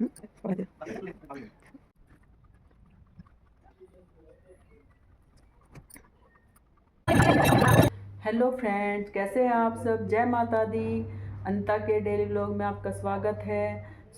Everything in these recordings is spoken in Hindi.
हेलो फ्रेंड्स, कैसे हैं आप सब। जय माता दी। अनिता के डेली व्लॉग में आपका स्वागत है।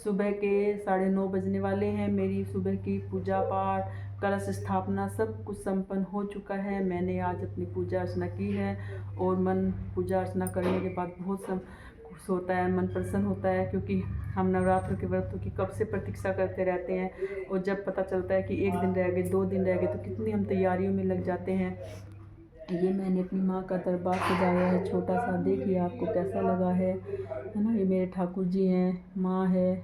सुबह के 9:30 बजने वाले हैं। मेरी सुबह की पूजा पाठ, कलश स्थापना सब कुछ संपन्न हो चुका है। मैंने आज अपनी पूजा अर्चना की है और मन पूजा अर्चना करने के बाद बहुत खुश होता है, मन प्रसन्न होता है, क्योंकि हम नवरात्र के व्रतों की कब से प्रतीक्षा करते रहते हैं। और जब पता चलता है कि 1 दिन रह गए, 2 दिन रह गए, तो कितनी हम तैयारियों में लग जाते हैं। ये मैंने अपनी माँ का दरबार सजाया है छोटा सा, देखिए आपको कैसा लगा है ना। ये मेरे ठाकुर जी हैं, माँ है,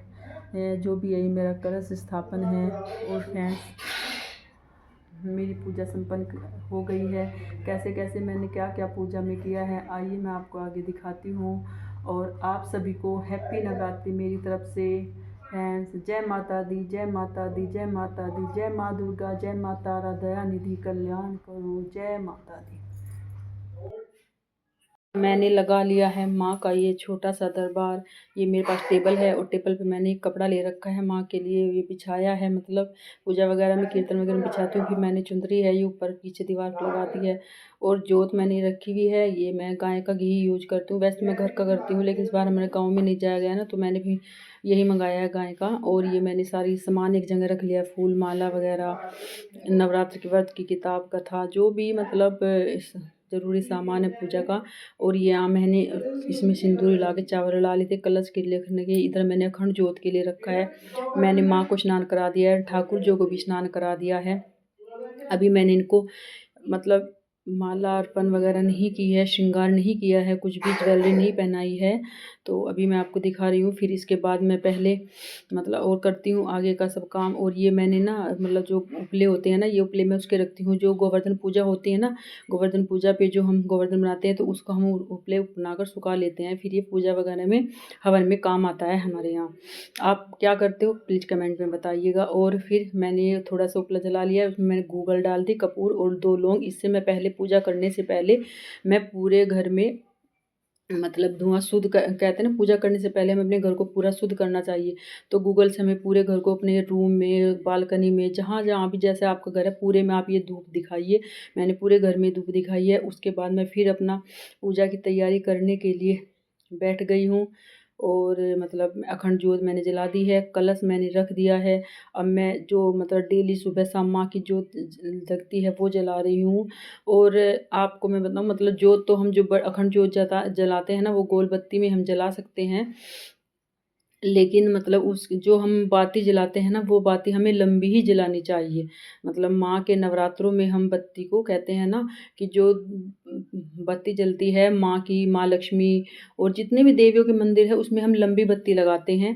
जो भी है, ये मेरा कलश स्थापन है। और फ्रेंड्स, मेरी पूजा संपन्न हो गई है। कैसे कैसे मैंने क्या क्या पूजा में किया है, आइए मैं आपको आगे दिखाती हूँ। और आप सभी को हैप्पी नवरात्रि मेरी तरफ से। फ्रेंड्स, जय माता दी, जय माता दी, जय माता दी, जय माँ दुर्गा, जय माँ तारा, दया निधि कल्याण करो, जय माता दी। मैंने लगा लिया है माँ का ये छोटा सा दरबार। ये मेरे पास टेबल है और टेबल पे मैंने एक कपड़ा ले रखा है माँ के लिए, ये बिछाया है। मतलब पूजा वगैरह में, कीर्तन वगैरह में बिछाती हूँ। फिर मैंने चुंदरी है ये ऊपर पीछे दीवार पर लगा दी है। और जोत मैंने रखी हुई है, ये मैं गाय का घी यूज करती हूँ। वैसे मैं घर का करती हूँ, लेकिन इस बार हमारे गाँव में नहीं जाया गया ना, तो मैंने भी यही मंगाया है गाय का। और ये मैंने सारी सामान एक जगह रख लिया, फूल माला वगैरह, नवरात्र के व्रत की किताब, कथा, जो भी मतलब ज़रूरी सामान है पूजा का। और ये मैंने इसमें सिंदूर ला के, चावल ला लिए थे कलश के लिए रखने के। इधर मैंने अखंड जोत के लिए रखा है। मैंने माँ को स्नान करा दिया है, ठाकुर जी को भी स्नान करा दिया है। अभी मैंने इनको मतलब माला अर्पण वगैरह नहीं की है, श्रृंगार नहीं किया है, कुछ भी ज्वेलरी नहीं पहनाई है। तो अभी मैं आपको दिखा रही हूँ। फिर इसके बाद मैं पहले मतलब और करती हूँ आगे का सब काम। और ये मैंने ना मतलब जो उपले होते हैं ना, ये उपले मैं उसके रखती हूँ। जो गोवर्धन पूजा होती है ना, गोवर्धन पूजा पे जो हम गोवर्धन बनाते हैं, तो उसको हम उपले बनाकर सुखा लेते हैं। फिर ये पूजा वगैरह में, हवन में काम आता है हमारे यहाँ। आप क्या करते हो प्लीज़ कमेंट में बताइएगा। और फिर मैंने थोड़ा सा उपला जला लिया, उसमें मैंने गूगल डाल दी, कपूर और 2 लौंग। इससे मैं पहले पूजा करने से पहले मैं पूरे घर में मतलब धुआं शुद्ध कहते हैं ना, पूजा करने से पहले हमें अपने घर को पूरा शुद्ध करना चाहिए। तो गूगल से हमें पूरे घर को, अपने रूम में, बालकनी में, जहाँ जहाँ भी जैसे आपका घर है पूरे में आप ये धूप दिखाइए। मैंने पूरे घर में धूप दिखाई है। उसके बाद मैं फिर अपना पूजा की तैयारी करने के लिए बैठ गई हूँ। और मतलब अखंड ज्योत मैंने जला दी है, कलश मैंने रख दिया है। अब मैं जो मतलब डेली सुबह शाम माँ की ज्योत जगती है वो जला रही हूँ। और आपको मैं बताऊँ, मतलब ज्योत तो हम जो अखंड ज्योत जलाते हैं ना, वो गोल बत्ती में हम जला सकते हैं। लेकिन मतलब उस जो हम बाती जलाते हैं ना, वो बाती हमें लंबी ही जलानी चाहिए। मतलब माँ के नवरात्रों में हम बत्ती को कहते हैं ना, कि जो बत्ती जलती है माँ की, माँ लक्ष्मी और जितने भी देवियों के मंदिर है, उसमें हम लंबी बत्ती लगाते हैं।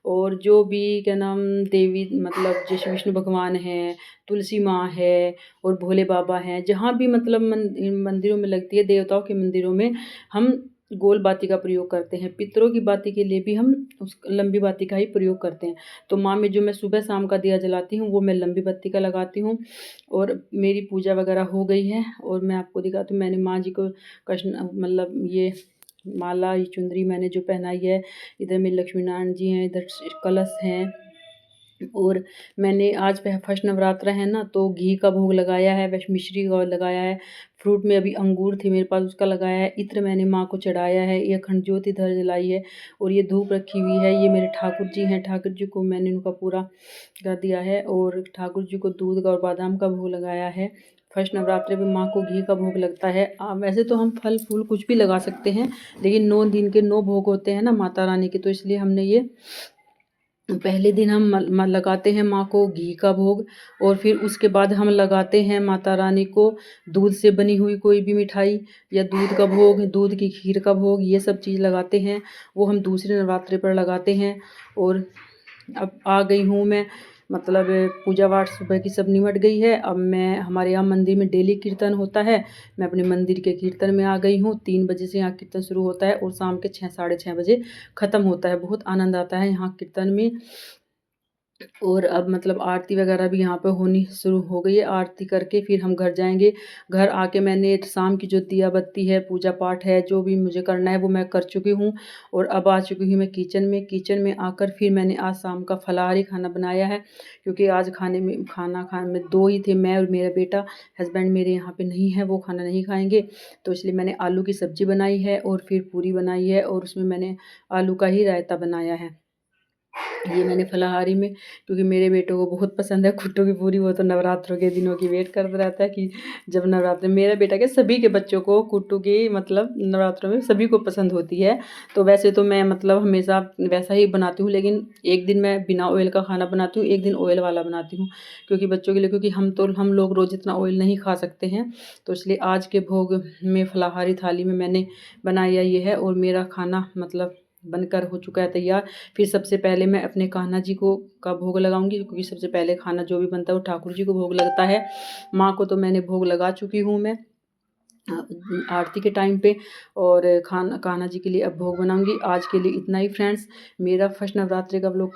और जो भी क्या नाम देवी, मतलब जैसे विष्णु भगवान हैं, तुलसी माँ है और भोले बाबा हैं, जहाँ भी मतलब मंदिरों में लगती है, देवताओं के मंदिरों में हम गोल बाती का प्रयोग करते हैं। पितरों की बाती के लिए भी हम उस लंबी बाती का ही प्रयोग करते हैं। तो माँ में जो मैं सुबह शाम का दिया जलाती हूँ, वो मैं लंबी बत्ती का लगाती हूँ। और मेरी पूजा वगैरह हो गई है। और मैं आपको दिखाती हूँ, मैंने माँ जी को कृष्ण मतलब ये माला, ये चुंदरी मैंने जो पहनाई है। इधर मेरे लक्ष्मी नारायण जी हैं, इधर कलश हैं। और मैंने आज फर्स्ट नवरात्र है ना, तो घी का भोग लगाया है, वैसे मिश्री का लगाया है। फ्रूट में अभी अंगूर थे मेरे पास, उसका लगाया है। इत्र मैंने माँ को चढ़ाया है। ये अखंड ज्योति इधर जलाई है। और ये धूप रखी हुई है। ये मेरे ठाकुर जी हैं, ठाकुर जी को मैंने उनका पूरा कर दिया है। और ठाकुर जी को दूध का और बादाम का भोग लगाया है। फर्स्ट नवरात्रि में माँ को घी का भोग लगता है। वैसे तो हम फल फूल कुछ भी लगा सकते हैं, लेकिन 9 दिन के 9 भोग होते हैं ना माता रानी के, तो इसलिए हमने ये पहले दिन हम लगाते हैं माँ को घी का भोग। और फिर उसके बाद हम लगाते हैं माता रानी को दूध से बनी हुई कोई भी मिठाई, या दूध का भोग, दूध की खीर का भोग, ये सब चीज़ लगाते हैं। वो हम दूसरे नवरात्रि पर लगाते हैं। और अब आ गई हूँ मैं, मतलब पूजा पाठ सुबह की सब निमट गई है। अब मैं, हमारे यहाँ मंदिर में डेली कीर्तन होता है, मैं अपने मंदिर के कीर्तन में आ गई हूँ। 3 बजे से यहाँ कीर्तन शुरू होता है और शाम के 6 साढ़े 6 बजे ख़त्म होता है। बहुत आनंद आता है यहाँ कीर्तन में। और अब मतलब आरती वगैरह भी यहाँ पे होनी शुरू हो गई है। आरती करके फिर हम घर जाएँगे। घर आके मैंने शाम की जो दिया बत्ती है, पूजा पाठ है, जो भी मुझे करना है वो मैं कर चुकी हूँ और अब आ चुकी हूँ मैं किचन में। किचन में आकर फिर मैंने आज शाम का फलाहारी खाना बनाया है, क्योंकि आज खाने में 2 ही थे, मैं और मेरा बेटा। हस्बैंड मेरे यहाँ पे नहीं है, वो खाना नहीं खाएँगे, तो इसलिए मैंने आलू की सब्ज़ी बनाई है और फिर पूरी बनाई है और उसमें मैंने आलू का ही रायता बनाया है। ये मैंने फलाहारी में, क्योंकि मेरे बेटे को बहुत पसंद है कुट्टू की पूरी। वो तो नवरात्रों के दिनों की वेट करता रहता है कि जब नवरात्र, मेरा बेटा क्या सभी के बच्चों को कुट्टू की मतलब नवरात्रों में सभी को पसंद होती है। तो वैसे तो मैं मतलब हमेशा वैसा ही बनाती हूँ, लेकिन एक दिन मैं बिना ऑयल का खाना बनाती हूँ, एक दिन ऑयल वाला बनाती हूँ, क्योंकि बच्चों के लिए, क्योंकि हम लोग रोज़ इतना ऑयल नहीं खा सकते हैं। तो इसलिए आज के भोग में फलाहारी थाली में मैंने बनाया ये है और मेरा खाना मतलब बनकर हो चुका है तैयार। फिर सबसे पहले मैं अपने कान्हा जी को का भोग लगाऊंगी, क्योंकि सबसे पहले खाना जो भी बनता है वो ठाकुर जी को भोग लगता है। माँ को तो मैंने भोग लगा चुकी हूँ मैं आरती के टाइम पे, और खाना कान्हा जी के लिए अब भोग बनाऊंगी। आज के लिए इतना ही फ्रेंड्स। मेरा फर्स्ट नवरात्रि का व्लॉग